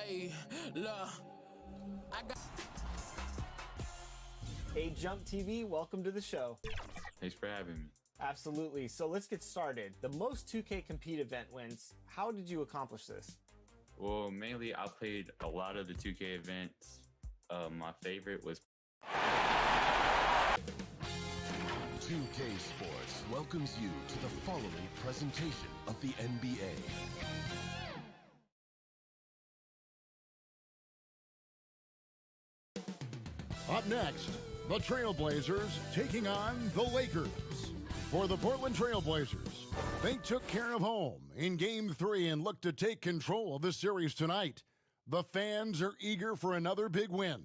Hey, look, I got. Hey, Jump TV, welcome to the show. Thanks for having me. Absolutely. So let's get started. The most 2K Compete event wins. How did you accomplish this? Well, mainly I played a lot of the 2K events. My favorite was 2K Sports welcomes you to the following presentation of the NBA. Up next, the Trailblazers taking on the Lakers. For the Portland Trailblazers, they took care of home in Game 3 and look to take control of the series tonight. The fans are eager for another big win.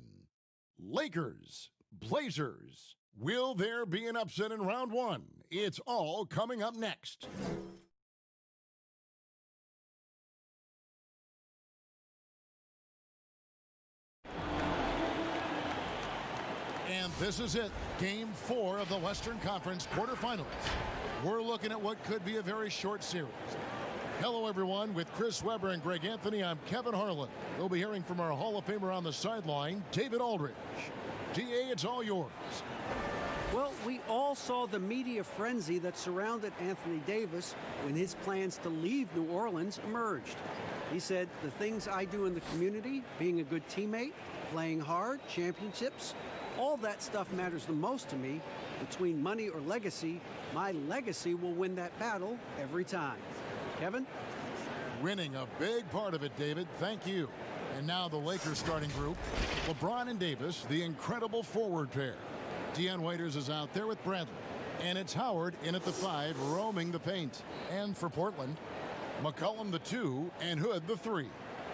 Lakers, Blazers. Will there be an upset in round one? It's all coming up next. And this is it, Game 4 of the Western Conference quarterfinals. We're looking at what could be a very short series. Hello, everyone. With Chris Webber and Greg Anthony, I'm Kevin Harlan. We'll be hearing from our Hall of Famer on the sideline, David Aldridge. DA, it's all yours. Well, we all saw the media frenzy that surrounded Anthony Davis when his plans to leave New Orleans emerged. He said, the things I do in the community, being a good teammate, playing hard, championships, all that stuff matters the most to me. Between money or legacy, my legacy will win that battle every time. Kevin? Winning a big part of it, David. Thank you. And now the Lakers starting group. LeBron and Davis, the incredible forward pair. Deion Waiters is out there with Bradley. And it's Howard in at the 5, roaming the paint. And for Portland, McCollum the 2 and Hood the 3.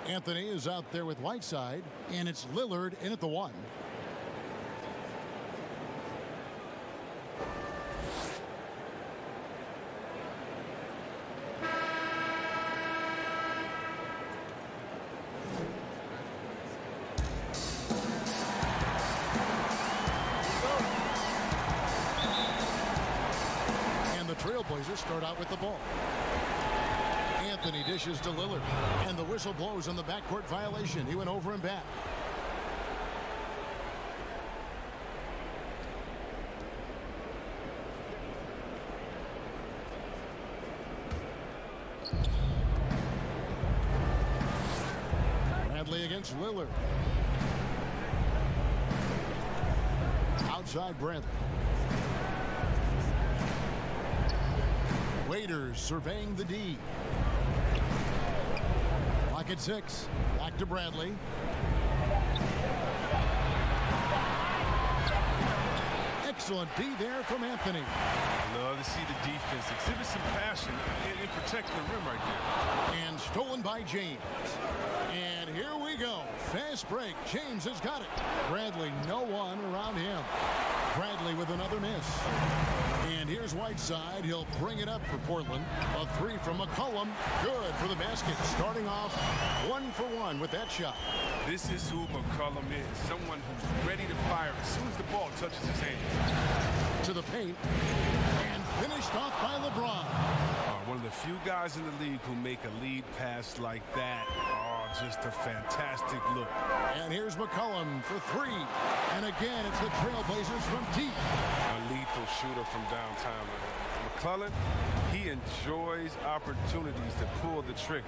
Anthony is out there with Whiteside. And it's Lillard in at the 1. Trailblazers start out with the ball. Anthony dishes to Lillard, and the whistle blows on the backcourt violation. He went over and back. Bradley against Lillard. Outside Bradley. Waiters surveying the D. Lock at 6. Back to Bradley. Excellent D there from Anthony. Love to see the defense exhibit some passion in protecting the rim right there. And stolen by James. And here we go. Fast break. James has got it. Bradley, no one around him. Bradley with another miss. And here's Whiteside. He'll bring it up for Portland. A 3 from McCollum. Good for the basket. Starting off 1 for 1 with that shot. This is who McCollum is. Someone who's ready to fire as soon as the ball touches his hand. To the paint. And finished off by LeBron. One of the few guys in the league who make a lead pass like that. Just a fantastic look. And here's McCollum for 3. And again, it's the Trailblazers from deep. A lethal shooter from downtown. McClellan, he enjoys opportunities to pull the trigger.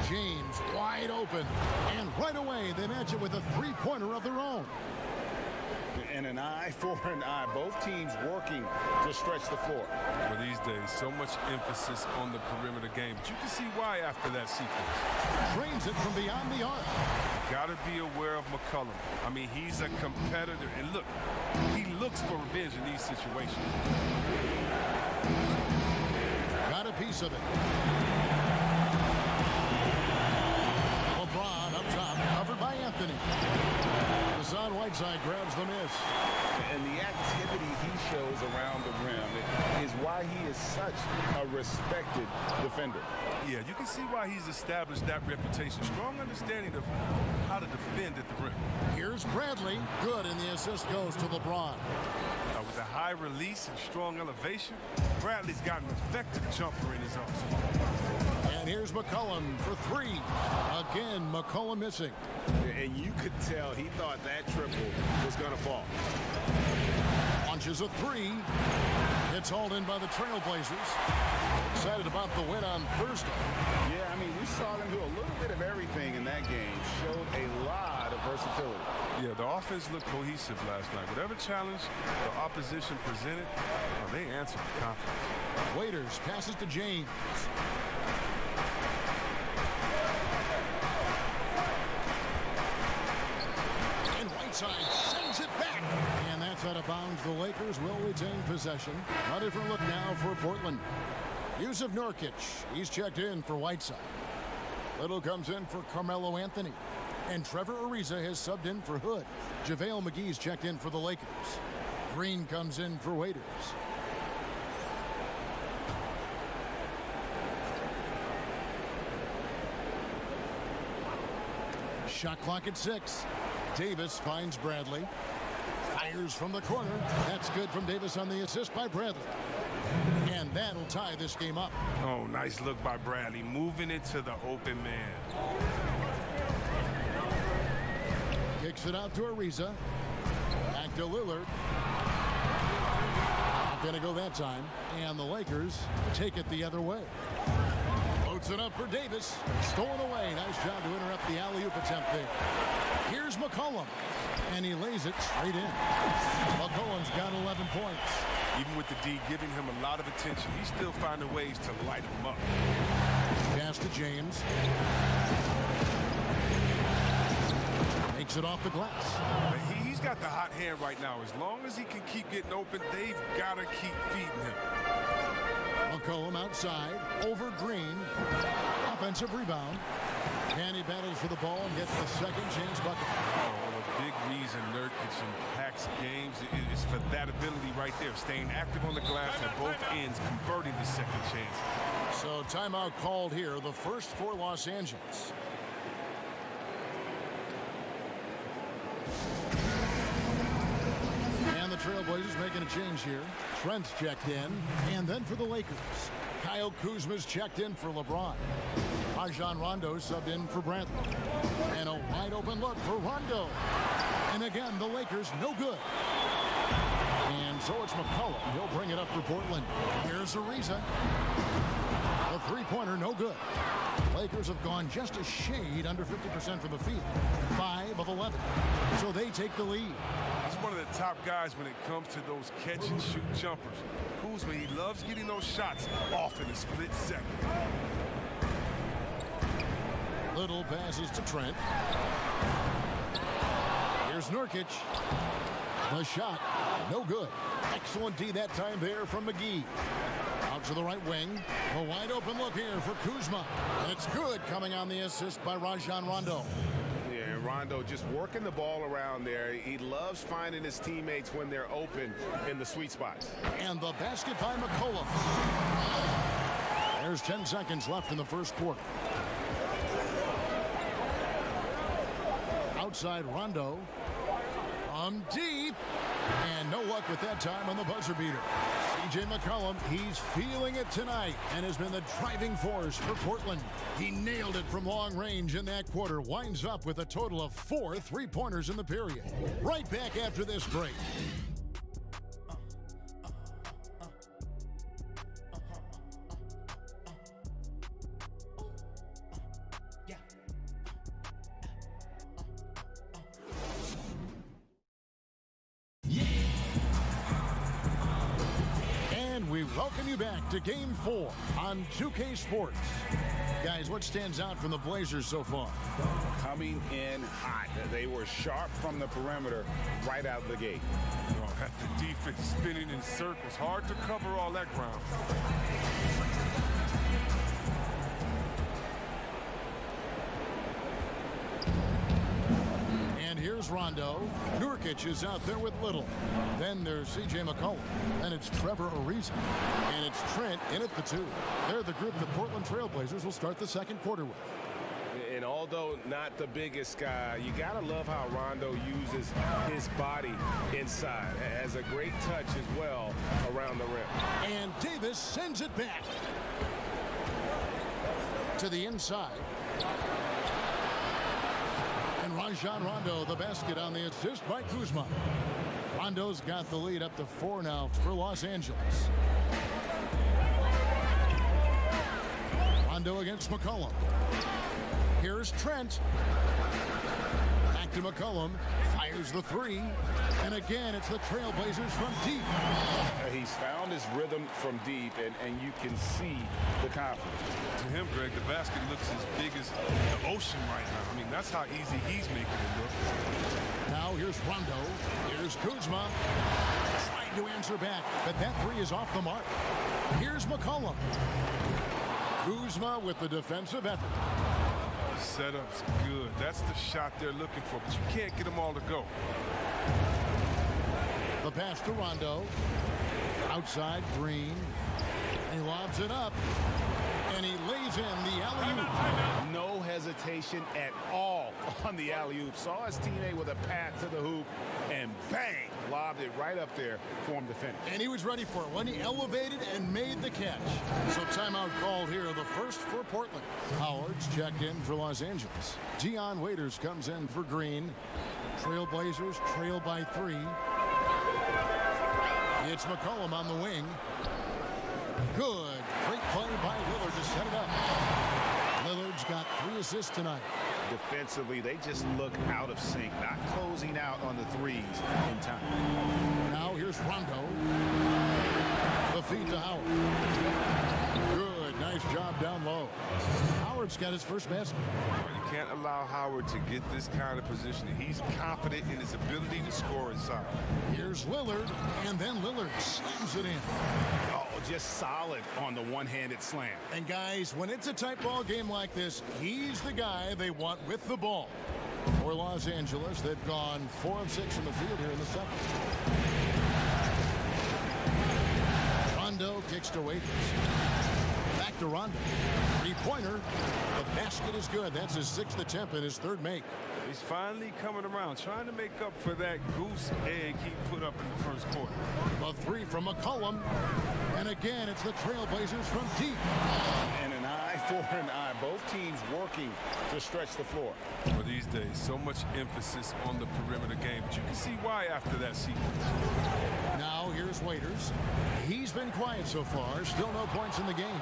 James wide open. And right away, they match it with a three-pointer of their own. And an eye for an eye. Both teams working to stretch the floor. Well, these days, so much emphasis on the perimeter game. But you can see why after that sequence. Drains it from beyond the arc. Got to be aware of McCollum. I mean, he's a competitor. And look, he looks for revenge in these situations. Got a piece of it. LeBron up top, covered by Anthony. Hassan Whiteside grabs the miss. And the activity he shows around the rim is why he is such a respected defender. Yeah, you can see why he's established that reputation. Strong understanding of how to defend at the rim. Here's Bradley. Good, and the assist goes to LeBron. With a high release and strong elevation, Bradley's got an effective jumper in his arsenal. And here's McCollum for three. Again, McCollum missing. And you could tell he thought that triple was going to fall. Launches a three. It's hauled in by the Trailblazers. Excited about the win on Thursday. Yeah, I mean, we saw them do a little bit of everything in that game. Showed a lot of versatility. Yeah, the offense looked cohesive last night. Whatever challenge the opposition presented, they answered with confidence. Waiters passes to James. And Whiteside sends it back. And that's out of bounds. The Lakers will retain possession. A different look now for Portland. Yusuf Nurkic, he's checked in for Whiteside. Little comes in for Carmelo Anthony. And Trevor Ariza has subbed in for Hood. JaVale McGee's checked in for the Lakers. Green comes in for Waiters. Shot clock at 6. Davis finds Bradley. Fires from the corner. That's good from Davis on the assist by Bradley. And that'll tie this game up. Oh, nice look by Bradley, moving it to the open man. Kicks it out to Ariza. Back to Lillard. Not going to go that time. And the Lakers take it the other way. Loads it up for Davis. Stolen away. Nice job to interrupt the alley-oop attempt there. Here's McCollum. And he lays it straight in. McCollum's got 11 points. Even with the D giving him a lot of attention, he's still finding ways to light him up. Pass to James. Makes it off the glass. He's got the hot hand right now. As long as he can keep getting open, they've got to keep feeding him. McCollum outside, over Green. Offensive rebound. And he battles for the ball and gets the second chance bucket. Oh, a big reason Nurkic impacts games is for that ability right there. Staying active on the glass at both ends, converting the second chance. So timeout called here, the first for Los Angeles. And the Trailblazers making a change here. Trent's checked in. And then for the Lakers, Kyle Kuzma's checked in for LeBron. Rajon Rondo subbed in for Bradley. And a wide open look for Rondo. And again, the Lakers no good. And so it's McCollum. He'll bring it up for Portland. Here's Ariza. The three-pointer no good. Lakers have gone just a shade under 50% from the field. 5 of 11. So they take the lead. He's one of the top guys when it comes to those catch-and-shoot jumpers. Kuzma, he loves getting those shots off in a split second. Little passes to Trent. Here's Nurkic. The shot, no good. Excellent D that time there from McGee. Out to the right wing. A wide open look here for Kuzma. And it's good, coming on the assist by Rajon Rondo. Yeah, and Rondo just working the ball around there. He loves finding his teammates when they're open in the sweet spots. And the basket by McCollum. There's 10 seconds left in the first quarter. Outside Rondo. From deep. And no luck with that time on the buzzer beater. C.J. McCollum, he's feeling it tonight and has been the driving force for Portland. He nailed it from long range in that quarter. Winds up with a total of 4 three-pointers in the period. Right back after this break. We welcome you back to Game 4 on 2K Sports. Guys, what stands out from the Blazers so far? Coming in hot. They were sharp from the perimeter right out of the gate. At the defense spinning in circles. Hard to cover all that ground. And here's Rondo. Nurkic is out there with Little. Then there's C.J. McCollum. And it's Trevor Ariza. And it's Trent in at the 2. They're the group the Portland Trailblazers will start the second quarter with. And although not the biggest guy, you got to love how Rondo uses his body inside. Has a great touch as well around the rim. And Davis sends it back. to the inside. And Rajon Rondo, the basket on the assist by Kuzma. Rondo's got the lead up to 4 now for Los Angeles. Rondo against McCollum. Here's Trent. Back to McCollum. Fires the 3. And again, it's the Trailblazers from deep. He's found his rhythm from deep, and you can see the confidence. To him, Greg, the basket looks as big as the ocean right now. I mean, that's how easy he's making it look. Now here's Rondo. Here's Kuzma. Trying to answer back, but that 3 is off the mark. Here's McCollum. Kuzma with the defensive effort. The setup's good. That's the shot they're looking for, but you can't get them all to go. The pass to Rondo. Outside, Green. He lobs it up. And he lays in the alley-oop. No hesitation at all on the alley-oop. Saw his teammate with a path to the hoop, and bang, lobbed it right up there for him to finish. And he was ready for it when he elevated and made the catch. So timeout called here, the first for Portland. Howard's checked in for Los Angeles. Dion Waiters comes in for Green. Trailblazers trail by 3. It's McCollum on the wing. Good. Great play by Lillard to set it up. Lillard's got 3 assists tonight. Defensively, they just look out of sync, not closing out on the threes in time. Now here's Rondo. The feed to Howard. Good. Nice job down low. Howard's got his first basket. You can't allow Howard to get this kind of position. He's confident in his ability to score inside. Here's Lillard, and then Lillard slams it in. Oh, just solid on the one-handed slam. And guys, when it's a tight ball game like this, he's the guy they want with the ball. For Los Angeles, they've gone 4 of 6 in the field here in the second. Rondo kicks to Waiters. Back to Rondo. 3-pointer. The basket is good. That's his 6th attempt and his 3rd make. He's finally coming around, trying to make up for that goose egg he put up in the first quarter. A 3 from McCollum. And again, it's the Trailblazers from deep. And an eye for an eye. Both teams working to stretch the floor. For these days, so much emphasis on the perimeter game, but you can see why after that sequence. Now here's Waiters. He's been quiet so far. Still no points in the game.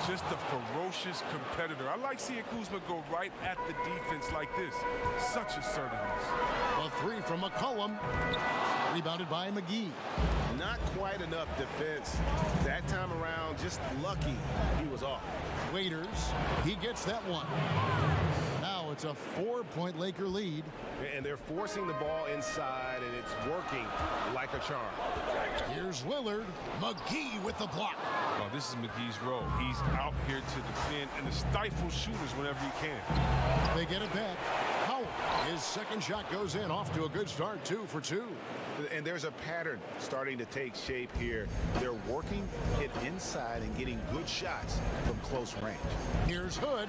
Just a ferocious competitor. I like seeing Kuzma go right at the defense like this. Such assertiveness. A 3 from McCollum. Rebounded by McGee. Not quite enough defense that time around. Just lucky he was off. Waiters, he gets that one. Now it's a 4-point Laker lead. And they're forcing the ball inside, and it's working like a charm. Here's Lillard. McGee with the block. Oh, this is McGee's role. He's out here to defend and to stifle shooters whenever he can. They get it back. Howard, his second shot goes in, off to a good start, 2 for 2. And there's a pattern starting to take shape here. They're working it inside and getting good shots from close range. Here's Hood.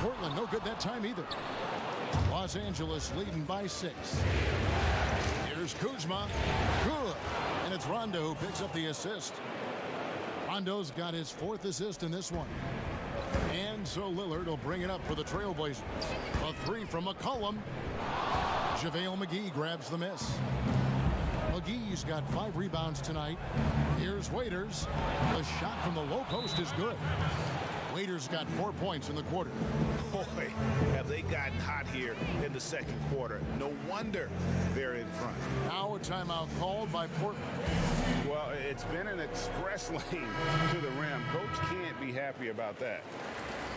Portland no good that time either. Los Angeles leading by 6. Here's Kuzma. Good. And it's Rondo who picks up the assist. Rondo's got his 4th assist in this one. And so Lillard will bring it up for the Trailblazers. A 3 from McCollum. JaVale McGee grabs the miss. McGee's got 5 rebounds tonight. Here's Waiters. The shot from the low post is good. Waiters got 4 points in the quarter. Boy, have they gotten hot here in the second quarter. No wonder they're in front. Now a timeout called by Portland. Well, it's been an express lane to the rim. Coach can't be happy about that.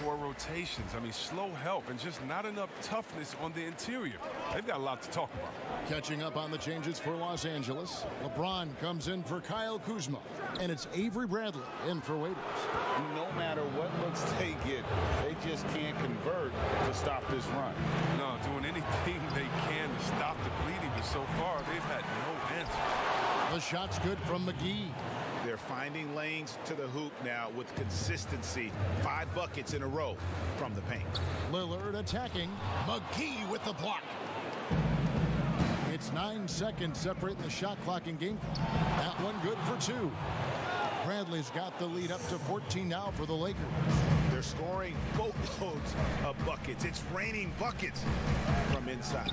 4 rotations. I mean, slow help and just not enough toughness on the interior. They've got a lot to talk about. Catching up on the changes for Los Angeles. LeBron comes in for Kyle Kuzma. And it's Avery Bradley in for Waiters. No matter what looks they get, they just can't convert to stop this run. No, doing anything they can to stop the bleeding, but so far they've had no answer. The shot's good from McGee. They're finding lanes to the hoop now with consistency. 5 buckets in a row from the paint. Lillard attacking. McGee with the block. It's 9 seconds separating the shot clock and game clock. That one good for 2. Bradley's got the lead up to 14 now for the Lakers. They're scoring boatloads buckets. It's raining buckets from inside.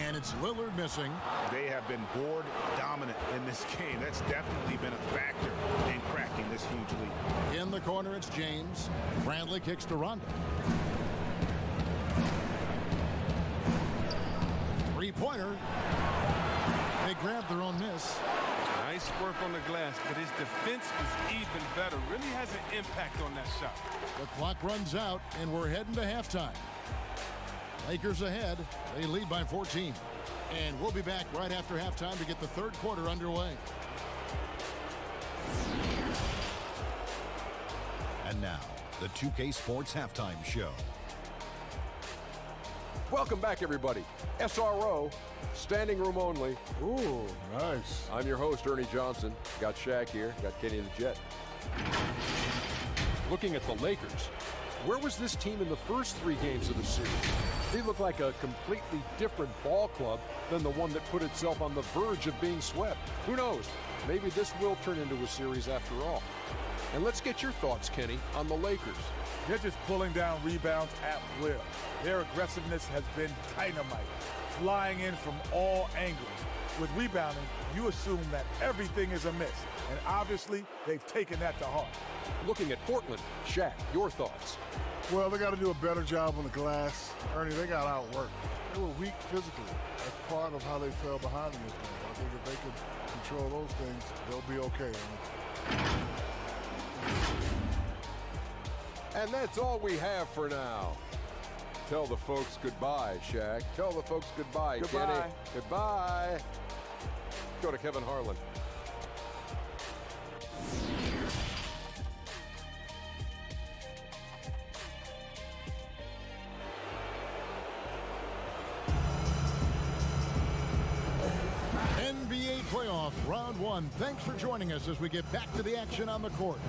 And it's Lillard missing. They have been board dominant in this game. That's definitely been a factor in crafting this huge lead. In the corner, it's James. Bradley kicks to Rondo. Three-pointer. They grabbed their own miss. Nice work on the glass, but his defense was even better. Really has an impact on that shot. The clock runs out, and we're heading to halftime. Lakers ahead. They lead by 14. And we'll be back right after halftime to get the third quarter underway. And now, the 2K Sports Halftime Show. Welcome back, everybody. SRO, standing room only. Ooh, nice. I'm your host, Ernie Johnson. Got Shaq here, got Kenny the Jet. Looking at the Lakers, where was this team in the first 3 games of the series? They look like a completely different ball club than the one that put itself on the verge of being swept. Who knows? Maybe this will turn into a series after all. And let's get your thoughts, Kenny, on the Lakers. They're just pulling down rebounds at will. Their aggressiveness has been dynamite, flying in from all angles. With rebounding, you assume that everything is amiss, and obviously they've taken that to heart. Looking at Portland, Shaq, your thoughts? Well, they got to do a better job on the glass. Ernie, they got outworked. They were weak physically. That's part of how they fell behind in this game. I think if they could control those things, they'll be okay. And that's all we have for now. Tell the folks goodbye, Shaq. Tell the folks goodbye, Goodbye. Kenny. Goodbye. Go to Kevin Harlan. NBA playoff round 1. Thanks for joining us as we get back to the action on the court.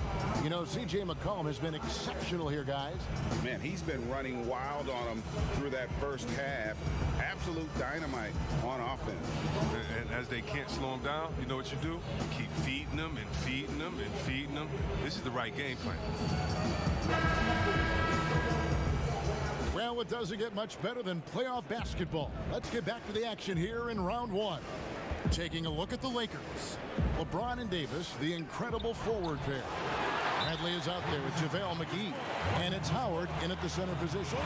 You know, C.J. McCollum has been exceptional here, guys. Man, he's been running wild on them through that first half. Absolute dynamite on offense. And as they can't slow him down, you know what you do? You keep feeding them and feeding them and feeding them. This is the right game plan. Well, it doesn't get much better than playoff basketball. Let's get back to the action here in round 1. Taking a look at the Lakers. LeBron and Davis, the incredible forward pair. Bradley is out there with JaVale McGee. And it's Howard in at the center position.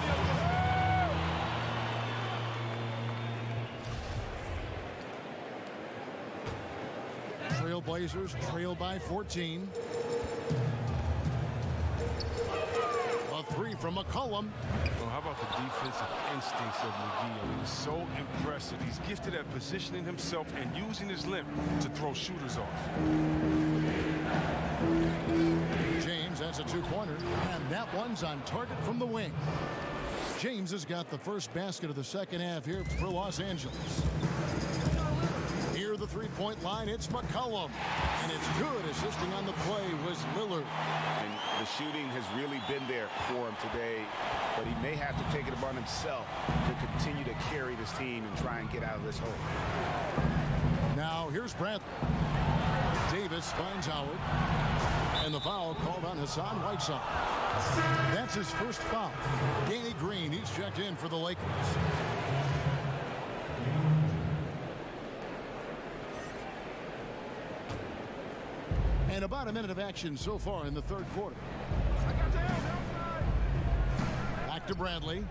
Trailblazers trail by 14. A 3 from McCollum. Well, how about the defensive instincts of McGee? I mean, it's so impressive. He's gifted at positioning himself and using his length to throw shooters off. James has a 2-pointer, and that one's on target from the wing. James has got the first basket of the second half here for Los Angeles. Near the 3-point line, it's McCollum. And it's good. Assisting on the play was Lillard. And the shooting has really been there for him today, but he may have to take it upon himself to continue to carry this team and try and get out of this hole. Now, here's Bradley. Davis finds Howard. And the foul called on Hassan Whiteside. That's his first foul. Danny Green, he's checked in for the Lakers. And about a minute of action so far in the third quarter. Back to Bradley.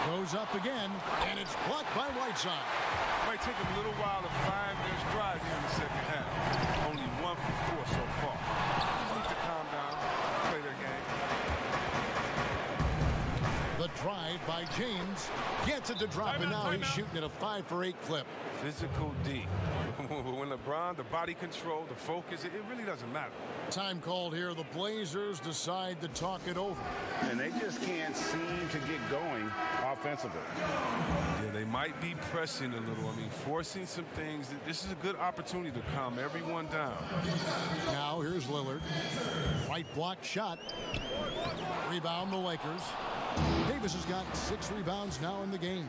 Goes up again, and it's blocked by Whiteside. Might take him a little while to find their stride here in the second half. Only 1 for 4 so far. Just need to calm down, play their game. The drive by James gets it to drop, and now he's shooting at a 5 for 8 clip. Physical D. When LeBron, the body control, the focus, it really doesn't matter. Time called here. The Blazers decide to talk it over. And they just can't seem to get going offensively. Yeah, they might be pressing a little. I mean, forcing some things. This is a good opportunity to calm everyone down. Now here's Lillard. Right block shot. Rebound the Lakers. Davis has got 6 rebounds now in the game.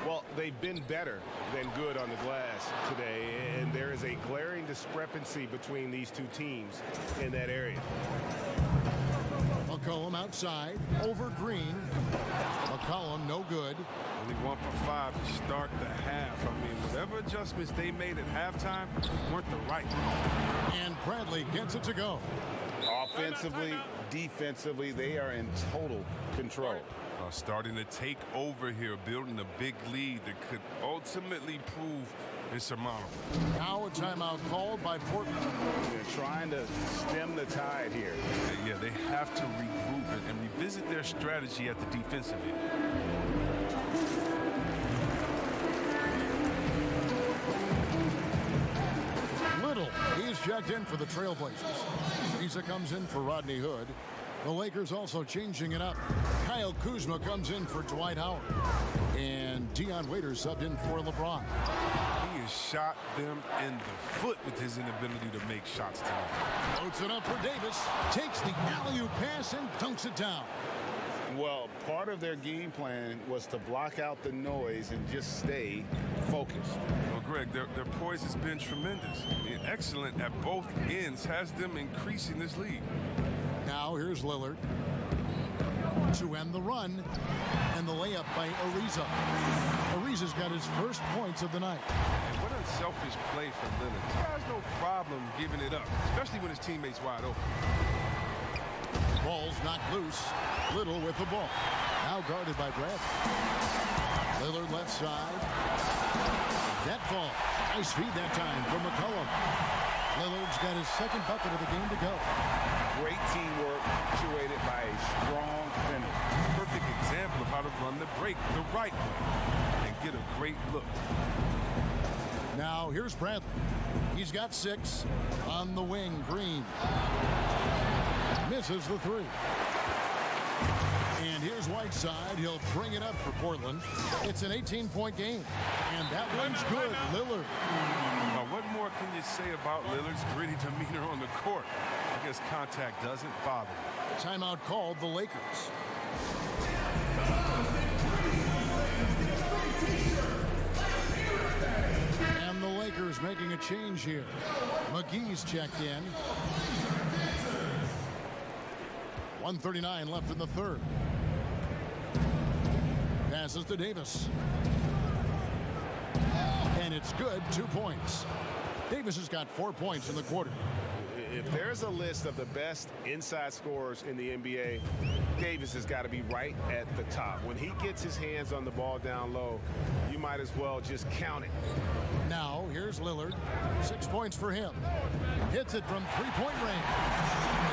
Well, they've been better than good on the glass today, and there is a glaring discrepancy between these two teams in that area. McCollum outside, over Green. McCollum no good. Only 1 for 5 to start the half. I mean, whatever adjustments they made at halftime weren't the right ones. And Bradley gets it to go. Offensively, defensively, they are in total control. Starting to take over here, building a big lead that could ultimately prove insurmountable. Now a timeout called by Portland. They're trying to stem the tide here. Yeah, they have to regroup and revisit their strategy at the defensive end. Little, he's checked in for the Trailblazers. Lisa comes in for Rodney Hood. The Lakers also changing it up. Kyle Kuzma comes in for Dwight Howard. And Dion Waiters subbed in for LeBron. He has shot them in the foot with his inability to make shots tonight. Loads it up for Davis. Takes the alley-oop pass and dunks it down. Well, part of their game plan was to block out the noise and just stay focused. Well, Greg, their poise has been tremendous. Being excellent at both ends has them increasing this lead. Now here's Lillard to end the run, and the layup by Ariza. Ariza's got his first points of the night. And what unselfish play from Lillard. He has no problem giving it up, especially when his teammate's wide open. Ball's knocked loose. Little with the ball. Now guarded by Bradley. Lillard left side. That ball. Nice feed that time from McCollum. Lillard's got his second bucket of the game to go. Great teamwork, punctuated by a strong finish. Perfect example of how to run the break the right way and get a great look. Now here's Bradley. He's got 6 on the wing. Green misses the 3. And here's Whiteside. He'll bring it up for Portland. It's an 18-point game. And that one's good. Lillard. Now, what more can you say about Lillard's gritty demeanor on the court? I guess contact doesn't bother him. Timeout called the Lakers. And the Lakers making a change here. McGee's checked in. 1:39 left in the third. Passes to Davis. And it's good. 2 points. Davis has got 4 points in the quarter. If there's a list of the best inside scorers in the NBA, Davis has got to be right at the top. When he gets his hands on the ball down low, you might as well just count it. Now, here's Lillard. 6 points for him. Hits it from three-point range.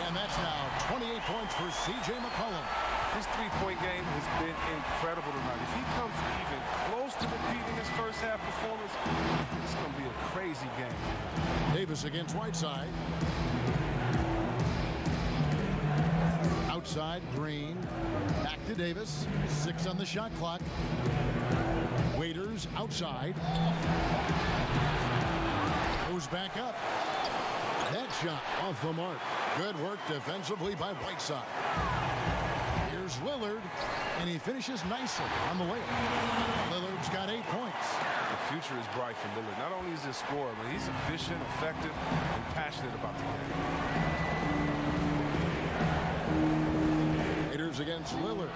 And that's now 28 points for C.J. McCollum. His three-point game has been incredible tonight. If he comes even close to repeating his first half performance, it's going to be a crazy game. Davis against Whiteside. Outside, Green. Back to Davis. 6 on the shot clock. Waiters outside. Goes back up. That shot off the mark. Good work defensively by Whiteside. Here's Lillard, and he finishes nicely on the layup. Lillard's got 8 points. The future is bright for Lillard. Not only is he a scorer, but he's efficient, effective, and passionate about the game. Waiters against Lillard.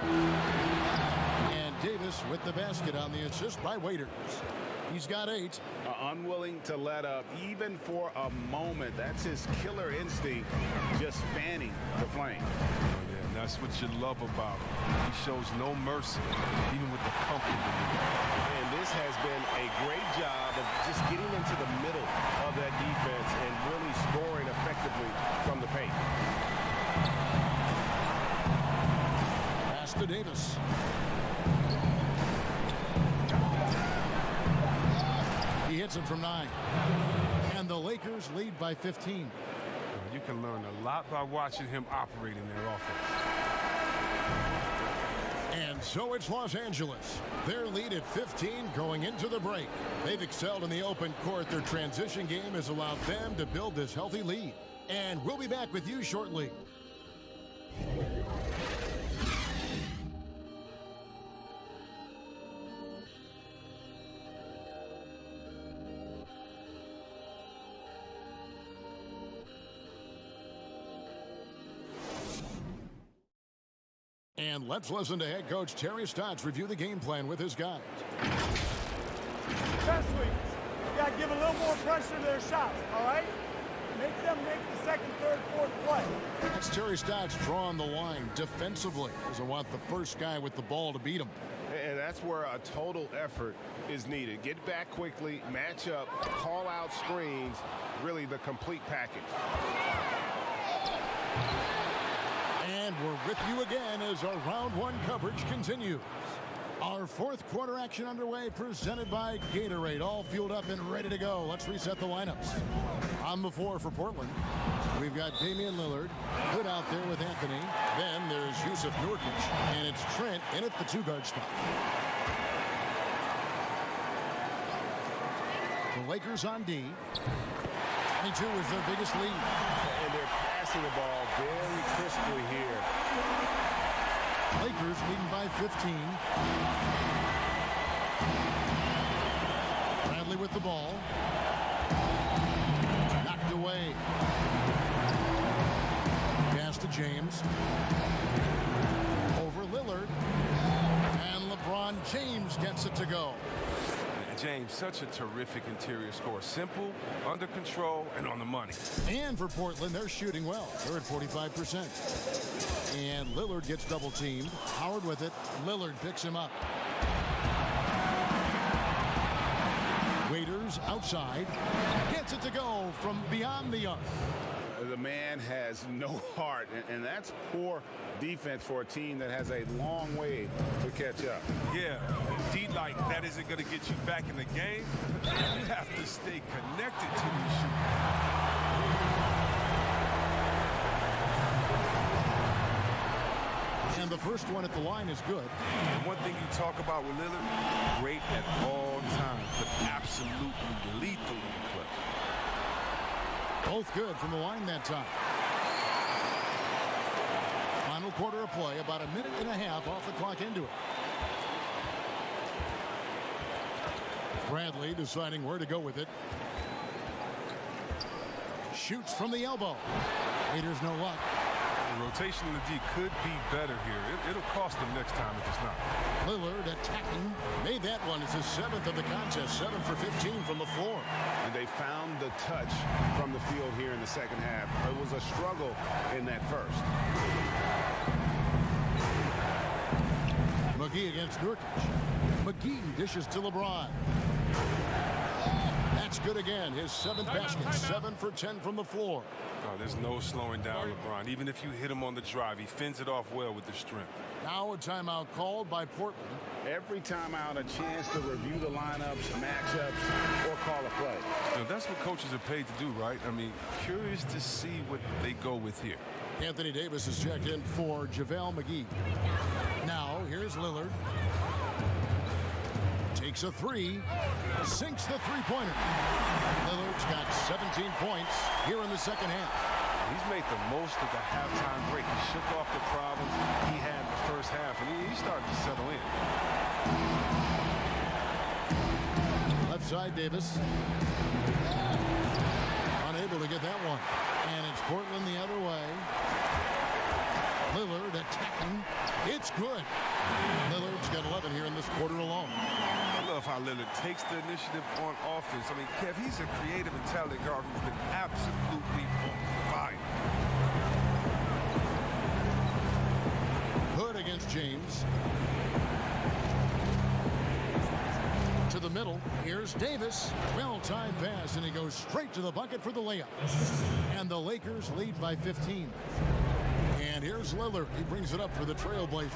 And Davis with the basket on the assist by Waiters. He's got 8. Unwilling to let up even for a moment. That's his killer instinct, just fanning the flame. That's what you love about him. He shows no mercy, even with the comfortable. And this has been a great job of just getting into the middle of that defense and really scoring effectively from the paint. Pass to Davis. He hits it from 9. And the Lakers lead by 15. You can learn a lot by watching him operate in their offense. And so it's Los Angeles. Their lead at 15 going into the break. They've excelled in the open court. Their transition game has allowed them to build this healthy lead. And we'll be back with you shortly. And let's listen to head coach Terry Stotts review the game plan with his guys. Best weeks. You got to give a little more pressure to their shots, all right? Make them make the second, third, fourth play. That's Terry Stotts drawing the line defensively. Doesn't want the first guy with the ball to beat him. And that's where a total effort is needed. Get back quickly, match up, call out screens, really the complete package. And we're with you again as our round one coverage continues. Our fourth quarter action underway, presented by Gatorade. All fueled up and ready to go. Let's reset the lineups. On the floor for Portland, we've got Damian Lillard, Hood out there with Anthony. Then there's Yusuf Nurkic, and it's Trent in at the two-guard spot. The Lakers on D. 22 is their biggest lead. And they're passing the ball very crisply here. Lakers leading by 15. Bradley with the ball. Knocked away. Pass to James. Over Lillard. And LeBron James gets it to go. James, such a terrific interior score. Simple, under control, and on the money. And for Portland, they're shooting well. They're at 45%. And Lillard gets double teamed. Howard with it. Lillard picks him up. Waiters outside. Gets it to go from beyond the arc. The man has no heart, and that's poor defense for a team that has a long way to catch up. Yeah, indeed, like that isn't going to get you back in the game. You have to stay connected to your shooting. And the first one at the line is good. And one thing you talk about with Lillard, great at all times, but absolutely lethal in the clutch. Both good from the line that time. Final quarter of play, about a minute and a half off the clock into it. Bradley deciding where to go with it. Shoots from the elbow. Raiders no luck. The rotation in the D could be better here. It'll cost them next time if it's not. Lillard attacking. Made that one. It's his 7th of the contest. 7 for 15 from the floor. And they found the touch from the field here in the second half. It was a struggle in that first. McGee against Nurkic. McGee dishes to LeBron. That's good again. His 7th basket. 7 for 10 from the floor. Oh, there's no slowing down LeBron. Even if you hit him on the drive, he fends it off well with the strength. Now a timeout called by Portland. Every timeout, a chance to review the lineups, matchups, or call a play. You know, that's what coaches are paid to do, right? I mean, curious to see what they go with here. Anthony Davis is checked in for JaVale McGee. Now, here's Lillard. Takes a three. Sinks the three-pointer. Lillard's got 17 points here in the second half. He's made the most of the halftime break. He shook off the problems he had in the first half, and he's starting to settle in. Left side, Davis. Unable to get that one. And it's Portland the other way. Lillard attacking. It's good. Lillard's got 11 here in this quarter alone. I love how Lillard takes the initiative on offense. I mean, Kev, he's a creative and talented guard who's been absolutely on fire. Hood against James. To the middle. Here's Davis. Well-timed pass, and he goes straight to the bucket for the layup. And the Lakers lead by 15. And here's Lillard. He brings it up for the Trailblazers.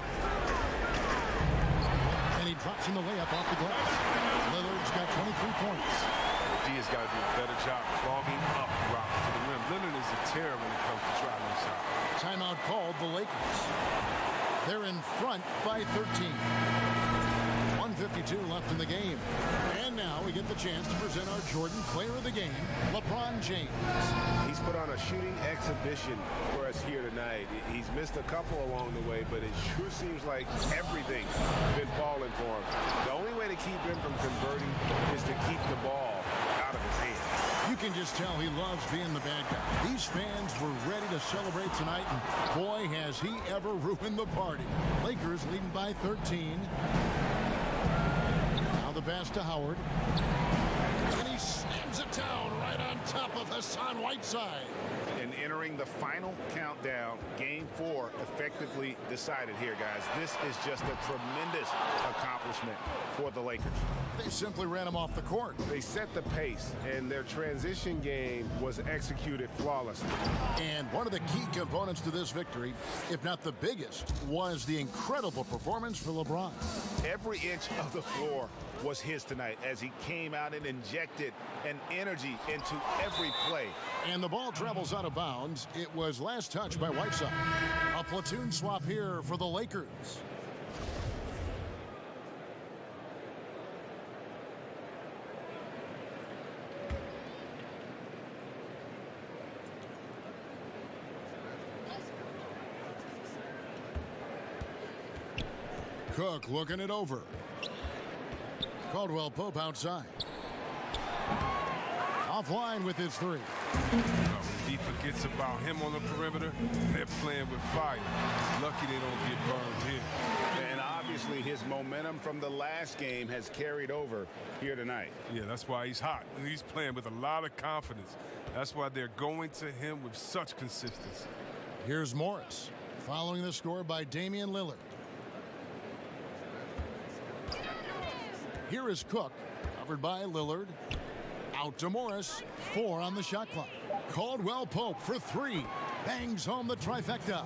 And he drops in the layup off the glass. Lillard's got 23 points. D has got to do a better job clogging up routes to the rim. Lillard is a terror when it comes to driving inside. Timeout called the Lakers. They're in front by 13. 1:52 left in the game. And now we get the chance to present our Jordan Player of the Game, LeBron James. He's put on a shooting exhibition for us here tonight. He's missed a couple along the way, but it sure seems like everything's been falling for him. The only way to keep him from converting is to keep the ball out of his hands. You can just tell he loves being the bad guy. These fans were ready to celebrate tonight, and boy, has he ever ruined the party. Lakers leading by 13. Now the pass to Howard. And he slams it down right on top of Hassan Whiteside. And entering the final countdown, Game 4 effectively decided here, guys. This is just a tremendous accomplishment for the Lakers. They simply ran him off the court. They set the pace, and their transition game was executed flawlessly. And one of the key components to this victory, if not the biggest, was the incredible performance for LeBron. Every inch of the floor was his tonight as he came out and injected an energy into every play. And the ball travels out of bounds. It was last touched by Whiteside. A platoon swap here for the Lakers. Cook looking it over. Caldwell Pope outside. Offline with his three. He forgets about him on the perimeter. They're playing with fire. Lucky they don't get burned here. And obviously his momentum from the last game has carried over here tonight. Yeah, that's why he's hot. And he's playing with a lot of confidence. That's why they're going to him with such consistency. Here's Morris, following the score by Damian Lillard. Here is Cook, covered by Lillard. Out to Morris, 4 on the shot clock. Caldwell Pope for 3, bangs home the trifecta.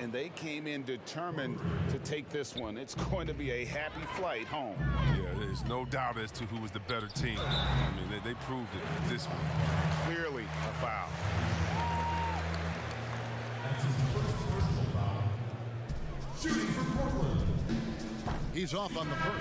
And they came in determined to take this one. It's going to be a happy flight home. Yeah, there's no doubt as to who was the better team. I mean, they proved it this one. Clearly a foul. Shooting for Portland. He's off on the first.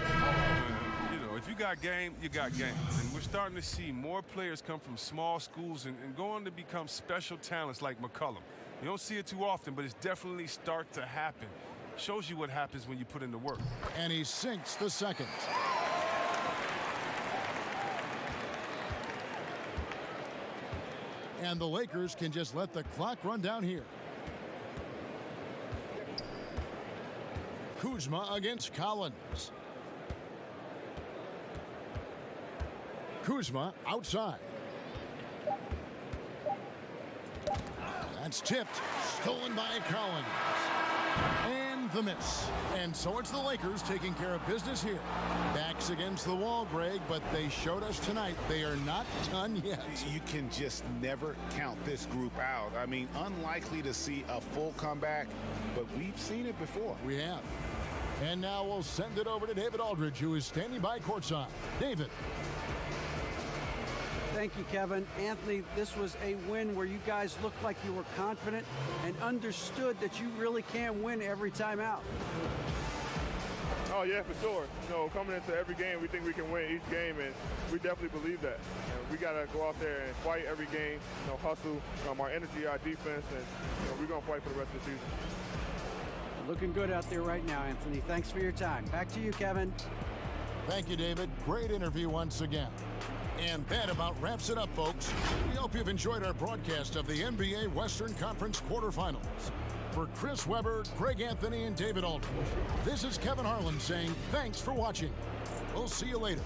If you got game, you got game. And we're starting to see more players come from small schools and go on to become special talents like McCollum. You don't see it too often, but it's definitely start to happen. Shows you what happens when you put in the work. And he sinks the second. And the Lakers can just let the clock run down here. Kuzma against Collins. Kuzma outside. That's tipped. Stolen by Collins. And the miss. And so it's the Lakers taking care of business here. Backs against the wall, Greg, but they showed us tonight they are not done yet. You can just never count this group out. I mean, unlikely to see a full comeback, but we've seen it before. We have. And now we'll send it over to David Aldridge, who is standing by courtside. David. Thank you, Kevin. Anthony, this was a win where you guys looked like you were confident and understood that you really can win every time out. Oh, yeah, for sure. You know, coming into every game, we think we can win each game, and we definitely believe that. We got to go out there and fight every game, hustle, our energy, our defense, and we're going to fight for the rest of the season. Looking good out there right now, Anthony. Thanks for your time. Back to you, Kevin. Thank you, David. Great interview once again. And that about wraps it up, folks. We hope you've enjoyed our broadcast of the NBA Western Conference quarterfinals. For Chris Webber, Greg Anthony, and David Aldridge, this is Kevin Harlan saying thanks for watching. We'll see you later.